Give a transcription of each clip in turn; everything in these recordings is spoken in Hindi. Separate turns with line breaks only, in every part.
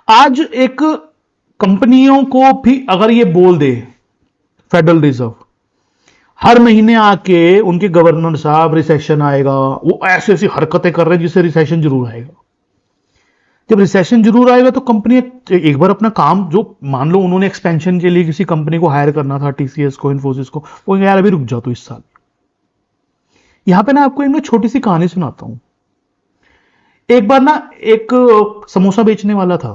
आज एक कंपनियों को भी अगर ये बोल दे फेडरल रिजर्व हर महीने आके उनके गवर्नर साहब रिसेशन आएगा, वो ऐसी ऐसी हरकतें कर रहे हैं जिससे रिसेशन जरूर आएगा। जब रिसेशन जरूर आएगा तो कंपनी एक बार अपना काम, जो मान लो उन्होंने एक्सपेंशन के लिए किसी कंपनी को हायर करना था, टीसीएस को, इन्फोसिस को, वो यार अभी रुक जाओ तो इस साल। यहां पे ना आपको एक छोटी सी कहानी सुनाता हूं। एक बार ना एक समोसा बेचने वाला था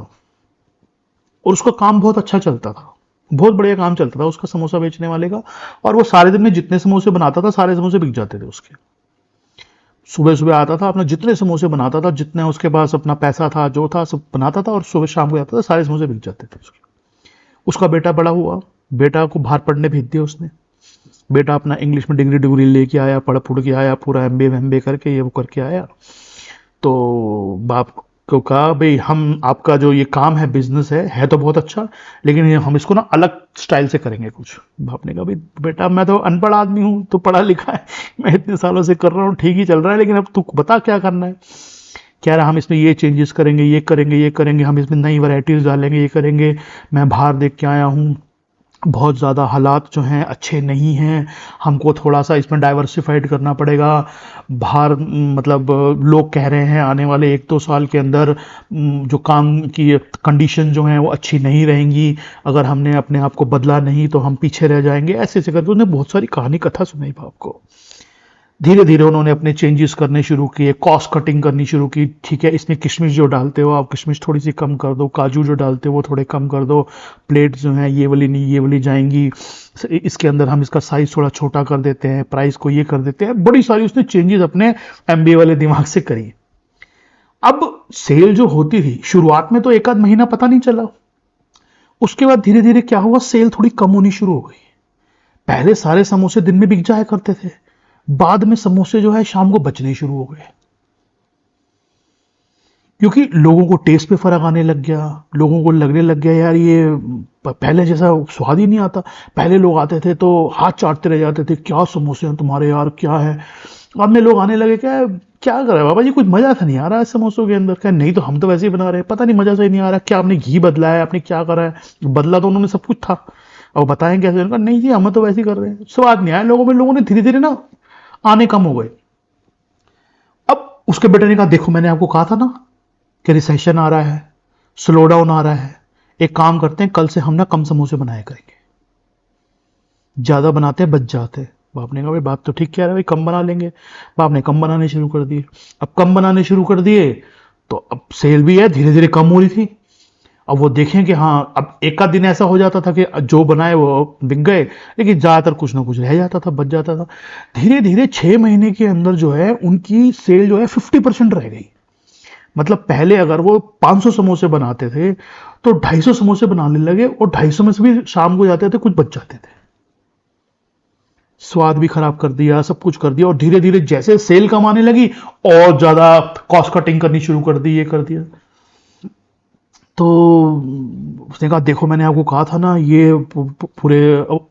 और उसका काम बहुत अच्छा चलता था, बहुत बढ़िया काम चलता था उसका समोसा बेचने वाले का। और वो सारे दिन में जितने समोसे बनाता था सारे समोसे बिक जाते थे उसके। सुबह सुबह आता था, अपना जितने समोसे बनाता था, जितने उसके पास अपना पैसा था जो था सब बनाता था, और सुबह शाम को आता था, सारे समोसे बिक जाते थे उसके। उसका बेटा बड़ा हुआ, बेटा को बाहर पढ़ने भेज दिया उसने। बेटा अपना इंग्लिश में डिग्री डिग्री लेके आया, पढ़ पुढ़ के आया, पूरा एमबीए करके ये वो करके आया। तो बाप को कहा भाई हम आपका जो ये काम है, बिजनेस है तो बहुत अच्छा, लेकिन हम इसको ना अलग स्टाइल से करेंगे कुछ। बाप ने कहा भाई बेटा मैं तो अनपढ़ आदमी हूँ, तो पढ़ा लिखा है, मैं इतने सालों से कर रहा हूँ, ठीक ही चल रहा है, लेकिन अब तू बता क्या करना है। कह रहा हम इसमें ये चेंजेस करेंगे, ये करेंगे, ये करेंगे, हम इसमें नई वैरायटीज डालेंगे, ये करेंगे। मैं बाहर देख के आया हूँ, बहुत ज़्यादा हालात जो हैं अच्छे नहीं हैं, हमको थोड़ा सा इसमें डाइवर्सिफाइड करना पड़ेगा। बाहर मतलब लोग कह रहे हैं आने वाले 1-2 साल के अंदर जो काम की कंडीशन जो हैं वो अच्छी नहीं रहेंगी, अगर हमने अपने आप को बदला नहीं तो हम पीछे रह जाएंगे। ऐसे ऐसे करके उन्होंने बहुत सारी कहानी कथा सुनाई बाप को। धीरे धीरे उन्होंने अपने चेंजेस करने शुरू किए, कॉस्ट कटिंग करनी शुरू की। ठीक है, इसमें किशमिश जो डालते हो आप, किशमिश थोड़ी सी कम कर दो, काजू जो डालते हो वो थोड़े कम कर दो, प्लेट जो है ये वाली नहीं ये वाली जाएंगी, इसके अंदर हम इसका साइज थोड़ा छोटा कर देते हैं, प्राइस को ये कर देते हैं। बड़ी सारी उसने चेंजेस अपने एमबीए वाले दिमाग से करी। अब सेल जो होती थी शुरुआत में तो एक आध महीना पता नहीं चला, उसके बाद धीरे धीरे क्या हुआ, सेल थोड़ी कम होनी शुरू हो गई। पहले सारे समोसे दिन में बिक जाया करते थे, बाद में समोसे जो है शाम को बचने शुरू हो गए, क्योंकि लोगों को टेस्ट पे फर्क आने लग गया। लोगों को लगने लग गया यार ये पहले जैसा स्वाद ही नहीं आता। पहले लोग आते थे तो हाथ चाटते रह जाते थे, क्या समोसे हैं तुम्हारे यार, क्या है। बाद में लोग आने लगे, क्या क्या कर रहे हैं बाबा जी, कुछ मजा सा नहीं आ रहा है समोसों के अंदर। क्या नहीं, तो हम तो वैसे ही बना रहे हैं, पता नहीं मजा सा ही नहीं आ रहा, क्या आपने घी बदला है, आपने क्या करा है। बदला तो उन्होंने सब कुछ था, अब बताएं कैसे। उन्होंने कहा नहीं जी हम तो वैसे ही कर रहे हैं, स्वाद नहीं आया लोगों में, लोगों ने धीरे धीरे ना आने कम हो गए। अब उसके बेटे ने कहा देखो मैंने आपको कहा था ना कि रिसेशन आ रहा है, स्लो डाउन आ रहा है, एक काम करते हैं कल से हम ना कम समोसे बनाया करेंगे, ज्यादा बनाते हैं बच जाते हैं। बाप ने कहा भाई बात तो ठीक कह रहा है भाई, कम बना लेंगे। बाप ने कम बनाने शुरू कर दिए। अब कम बनाने शुरू कर दिए तो अब सेल भी है धीरे धीरे कम हो रही थी। अब वो देखें कि हाँ, अब एक आध दिन ऐसा हो जाता था कि जो बनाए वो बिक गए, लेकिन ज्यादातर कुछ ना कुछ रह जाता था, बच जाता था। धीरे धीरे 6 महीने के अंदर जो है उनकी सेल जो है 50% रह गई। मतलब पहले अगर वो 500 समोसे बनाते थे तो 250 समोसे बनाने लगे, और 250 में से भी शाम को जाते थे कुछ बच जाते थे। स्वाद भी खराब कर दिया, सब कुछ कर दिया, और धीरे धीरे जैसे सेल कम आने लगी और ज्यादा कॉस्ट कटिंग करनी शुरू कर दी, ये कर दिया। तो उसने कहा देखो मैंने आपको कहा था ना ये पूरे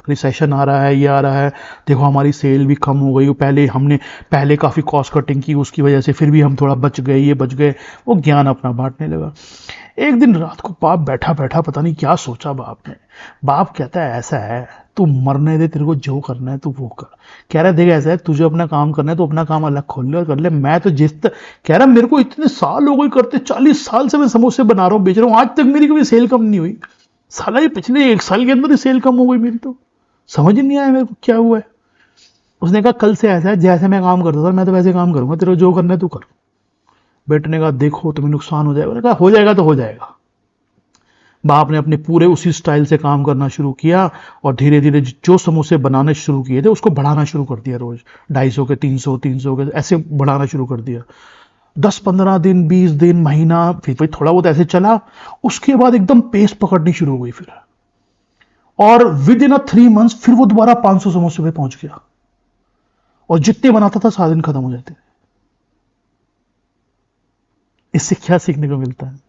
रिसेशन आ रहा है, ये आ रहा है, देखो हमारी सेल भी कम हो गई, पहले हमने पहले काफ़ी कॉस्ट कटिंग की उसकी वजह से, फिर भी हम थोड़ा बच गए, ये बच गए। वो ज्ञान अपना बांटने लगा। एक दिन रात को बाप बैठा बैठा पता नहीं क्या सोचा बाप ने। बाप कहता है ऐसा है, तू मरने दे, तेरे को जो करना है तू वो कर। कह रहा देख ऐसा है, तुझे अपना काम करना है तो अपना काम अलग खोल ले और कर ले, मैं तो कह रहा मेरे को इतने साल हो गए करते, 40 साल से मैं समोसे बना रहा हूँ, बेच रहा हूँ, आज तक मेरी कभी सेल कम नहीं हुई। साला ये पिछले 1 साल के अंदर ही सेल कम हो गई मेरी, तो समझ ही नहीं आया मेरे को क्या हुआ है। उसने कहा कल से ऐसा है, जैसे मैं काम करता था मैं तो वैसे काम करूंगा, तेरे को जो करना है तू कर। बेटे ने कहा देखो तुम्हें नुकसान हो जाएगा। मैंने कहा हो जाएगा तो हो जाएगा। बाप ने अपने पूरे उसी स्टाइल से काम करना शुरू किया, और धीरे धीरे जो समोसे बनाने शुरू किए थे उसको बढ़ाना शुरू कर दिया, रोज 250 के, 300 के ऐसे बढ़ाना शुरू कर दिया। 10-15 दिन, 20 दिन, महीना, फिर भाई थोड़ा बहुत ऐसे चला। उसके बाद एकदम पेस पकड़नी शुरू हो गई फिर, और विद इन 3 मंथ्स फिर वो दोबारा 500 समोसे पे पहुंच गया, और जितने बनाता था 7 दिन खत्म हो जाते। इससे क्या सीखने को मिलता है?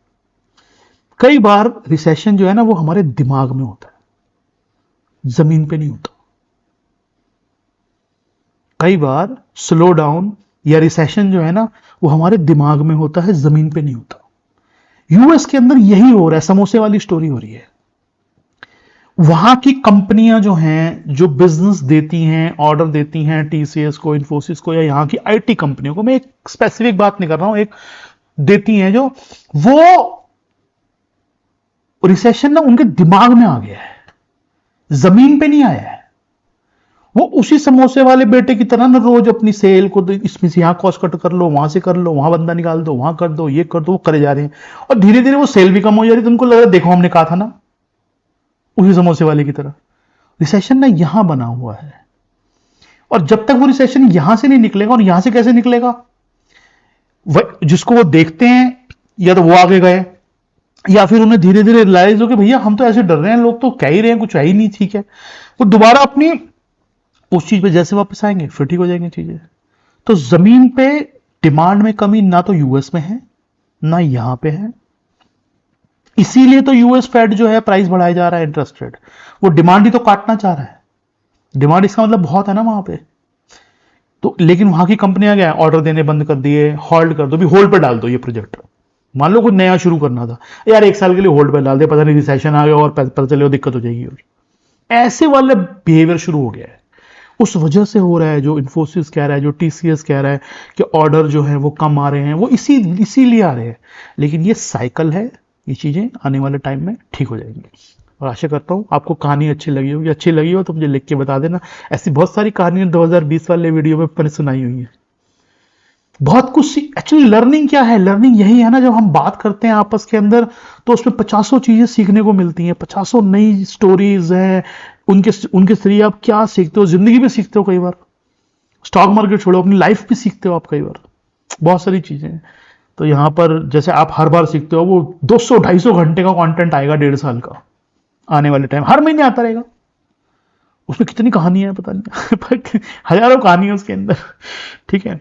कई बार रिसेशन जो है ना वो हमारे दिमाग में होता है, जमीन पे नहीं होता। कई बार स्लो डाउन या रिसेशन जो है ना वो हमारे दिमाग में होता है, जमीन पे नहीं होता। यूएस के अंदर यही हो रहा है, समोसे वाली स्टोरी हो रही है। वहां की कंपनियां जो हैं, जो बिजनेस देती हैं, ऑर्डर देती हैं टीसीएस को, इन्फोसिस को, या यहाँ की आईटी कंपनियों को, मैं एक स्पेसिफिक बात नहीं कर रहा हूं, एक देती हैं जो, वो रिसेशन ना उनके दिमाग में आ गया है, जमीन पे नहीं आया है। वो उसी समोसे वाले बेटे की तरह ना रोज अपनी सेल को, इसमें से यहां कॉस्ट कट कर लो, वहां से कर लो, वहां बंदा निकाल दो, वहां कर दो, ये कर दो, वो करे जा रहे हैं, और धीरे धीरे वो सेल भी कम हो जा रही है। तो उनको लग रहा है देखो हमने कहा था ना, उसी समोसे वाले की तरह। रिसेशन ना यहां बना हुआ है, और जब तक वो रिसेशन यहां से नहीं निकलेगा, और यहां से कैसे निकलेगा, जिसको वो देखते हैं, या तो वो आगे गए, या फिर उन्हें धीरे धीरे रियलाइज हो कि भैया हम तो ऐसे डर रहे हैं, लोग तो कह ही रहे हैं कुछ है ही नहीं, ठीक है, वो दोबारा अपनी उस चीज पे जैसे वापस आएंगे फिर ठीक हो जाएंगे चीजें। तो जमीन पे डिमांड में कमी ना तो यूएस में है ना यहां पे है, इसीलिए तो यूएस फेड जो है प्राइस बढ़ाया जा रहा है, इंटरेस्ट रेट, वो डिमांड ही तो काटना चाह रहा है। डिमांड इसका मतलब बहुत है ना वहां पे, तो लेकिन वहां की कंपनियां क्या है, ऑर्डर देने बंद कर दिए, होल्ड कर दो, भी होल्ड पे डाल दो ये प्रोजेक्ट। मान लो कुछ नया शुरू करना था यार, 1 साल के लिए होल्ड पे डाल दे, पता नहीं रिसेशन आ गया और पता चले दिक्कत हो जाएगी, और ऐसे वाले बिहेवियर शुरू हो गया है। उस वजह से हो रहा है, जो इन्फोसिस कह रहा है, जो टीसीएस कह रहा है कि ऑर्डर जो है वो कम आ रहे हैं, वो इसीलिए आ रहे हैं। लेकिन ये साइकिल है, ये चीजें आने वाले टाइम में ठीक हो जाएंगी, और आशा करता हूँ आपको कहानी अच्छी लगी होगी। अच्छी लगी हो तो मुझे लिख के बता देना। ऐसी बहुत सारी कहानियां 2020 वाले वीडियो में मैंने सुनाई हुई है, बहुत कुछ। एक्चुअली लर्निंग क्या है, लर्निंग यही है ना, जब हम बात करते हैं आपस के अंदर तो उसमें 50 चीजें सीखने को मिलती हैं, 50 नई स्टोरीज हैं, उनके जरिए आप क्या सीखते हो, जिंदगी में सीखते हो, कई बार स्टॉक मार्केट छोड़ो अपनी लाइफ भी सीखते हो आप, कई बार बहुत सारी चीजें हैं। तो यहां पर जैसे आप हर बार सीखते हो, वो 200-250 घंटे का कंटेंट आएगा 1.5 साल का आने वाले टाइम, हर महीने आता रहेगा। उसमें कितनी कहानियां है पता नहीं हजारों कहानियां उसके अंदर, ठीक है।